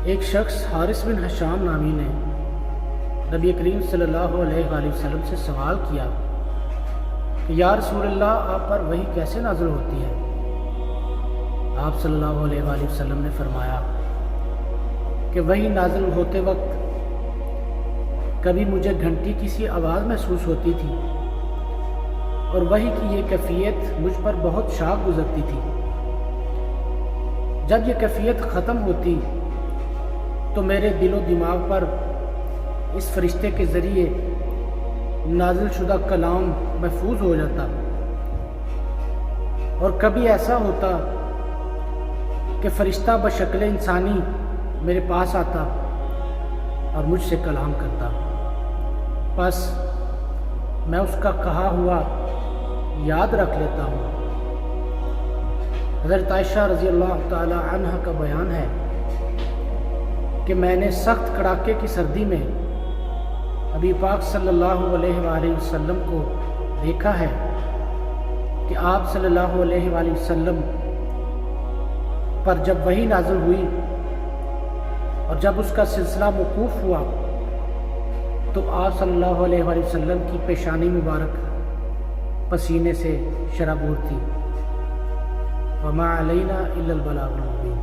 ایک شخص حارث بن حشام نامی نے نبی کریم صلی اللہ علیہ وآلہ وسلم سے سوال کیا کہ یا رسول اللہ آپ پر وحی کیسے نازل ہوتی ہے؟ آپ صلی اللہ علیہ وآلہ وسلم نے فرمایا کہ وحی نازل ہوتے وقت کبھی مجھے گھنٹی کی سی آواز محسوس ہوتی تھی اور وحی کی یہ کیفیت مجھ پر بہت شاق گزرتی تھی۔ جب یہ کیفیت ختم ہوتی تو میرے دل و دماغ پر اس فرشتے کے ذریعے نازل شدہ کلام محفوظ ہو جاتا، اور کبھی ایسا ہوتا کہ فرشتہ بشکل انسانی میرے پاس آتا اور مجھ سے کلام کرتا، بس میں اس کا کہا ہوا یاد رکھ لیتا ہوں۔ حضرت عائشہ رضی اللہ تعالی عنہ کا بیان ہے کہ میں نے سخت کڑاکے کی سردی میں نبی پاک صلی اللہ علیہ وآلہ وسلم کو دیکھا ہے کہ آپ صلی اللہ علیہ وآلہ وسلم پر جب وحی نازل ہوئی اور جب اس کا سلسلہ موقوف ہوا تو آپ صلی اللہ علیہ وآلہ وسلم کی پیشانی مبارک پسینے سے شرابور تھی۔ وما علینا الا البلاغ المبین۔